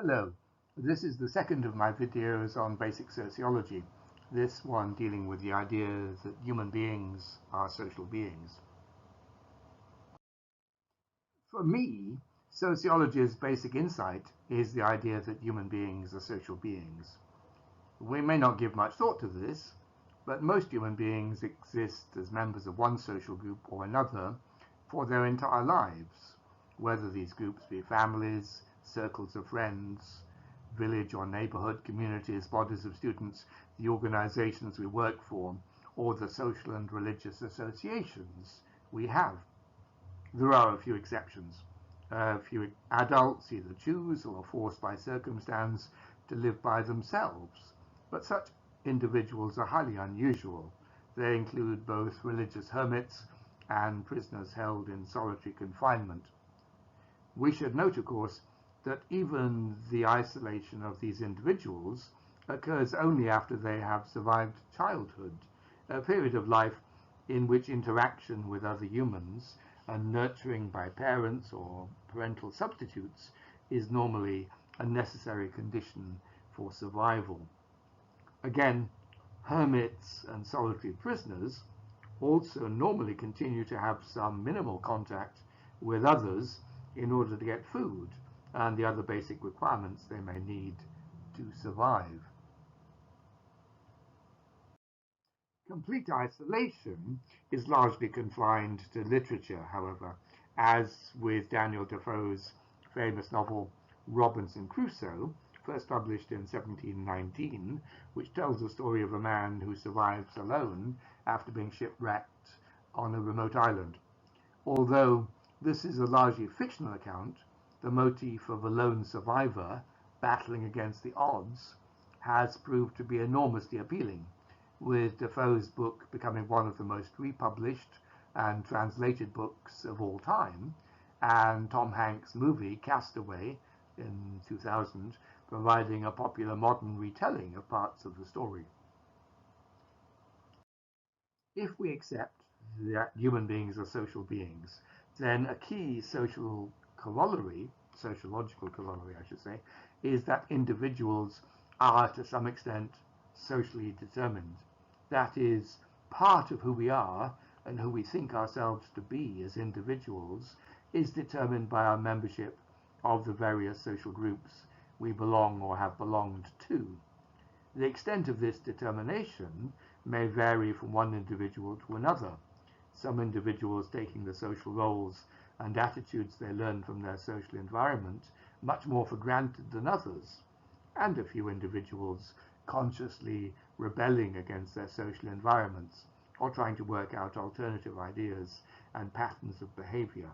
Hello, this is the second of my videos on basic sociology, this one dealing with the idea that human beings are social beings. For me, sociology's basic insight is the idea that human beings are social beings. We may not give much thought to this, but most human beings exist as members of one social group or another for their entire lives, whether these groups be families, circles of friends, village or neighborhood communities, bodies of students, the organizations we work for, or the social and religious associations we have. There are a few exceptions. A few adults either choose or are forced by circumstance to live by themselves, but such individuals are highly unusual. They include both religious hermits and prisoners held in solitary confinement. We should note, of course, that even the isolation of these individuals occurs only after they have survived childhood, a period of life in which interaction with other humans and nurturing by parents or parental substitutes is normally a necessary condition for survival. Again, hermits and solitary prisoners also normally continue to have some minimal contact with others in order to get food and the other basic requirements they may need to survive. Complete isolation is largely confined to literature, however, as with Daniel Defoe's famous novel Robinson Crusoe, first published in 1719, which tells the story of a man who survives alone after being shipwrecked on a remote island. Although this is a largely fictional account, the motif of a lone survivor battling against the odds has proved to be enormously appealing, with Defoe's book becoming one of the most republished and translated books of all time, and Tom Hanks' movie Castaway in 2000 providing a popular modern retelling of parts of the story. If we accept that human beings are social beings, then a key social corollary, sociological corollary I should say, is that individuals are to some extent socially determined. That is, part of who we are and who we think ourselves to be as individuals is determined by our membership of the various social groups we belong or have belonged to. The extent of this determination may vary from one individual to another, some individuals taking the social roles and attitudes they learn from their social environment much more for granted than others, and a few individuals consciously rebelling against their social environments or trying to work out alternative ideas and patterns of behavior.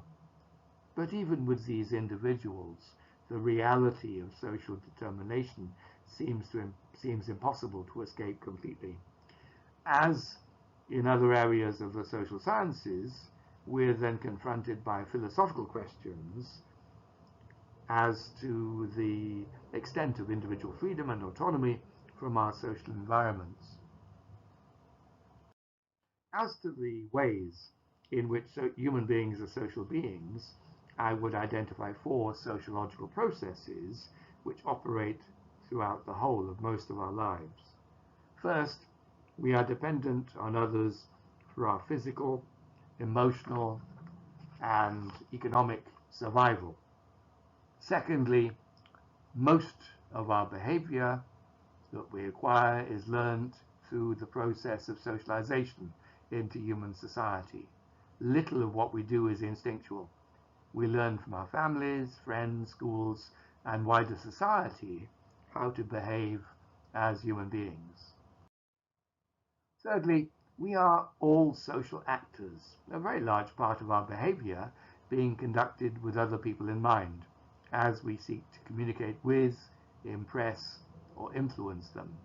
But even with these individuals, the reality of social determination seems impossible to escape completely. As in other areas of the social sciences, we're then confronted by philosophical questions as to the extent of individual freedom and autonomy from our social environments. As to the ways in which human beings are social beings, I would identify four sociological processes which operate throughout the whole of most of our lives. First, we are dependent on others for our physical, emotional, and economic survival. Secondly, most of our behavior that we acquire is learned through the process of socialization into human society. Little of what we do is instinctual. We learn from our families, friends, schools, and wider society how to behave as human beings. Thirdly, we are all social actors, a very large part of our behavior being conducted with other people in mind, as we seek to communicate with, impress, or influence them.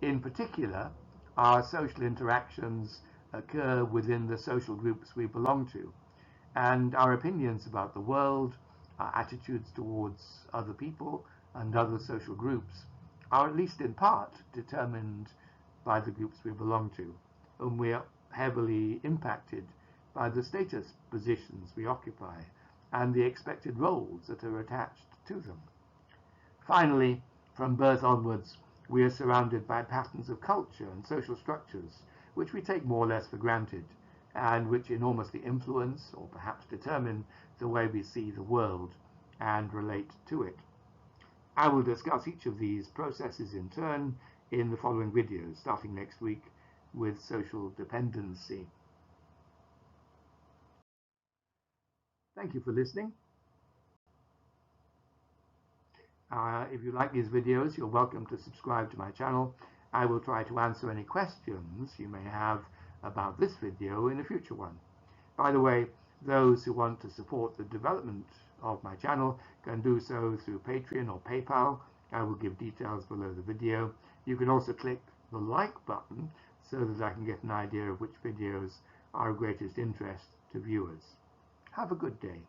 In particular, our social interactions occur within the social groups we belong to, and our opinions about the world, our attitudes towards other people and other social groups are at least in part determined by the groups we belong to, and we are heavily impacted by the status positions we occupy and the expected roles that are attached to them. Finally, from birth onwards, we are surrounded by patterns of culture and social structures which we take more or less for granted, and which enormously influence or perhaps determine the way we see the world and relate to it. I will discuss each of these processes in turn in the following videos, starting next week with social dependency. Thank you for listening. If you like these videos, you're welcome to subscribe to my channel. I will try to answer any questions you may have about this video in a future one. By the way, those who want to support the development of my channel can do so through Patreon or PayPal. I will give details below the video. You can also click the like button so that I can get an idea of which videos are of greatest interest to viewers. Have a good day.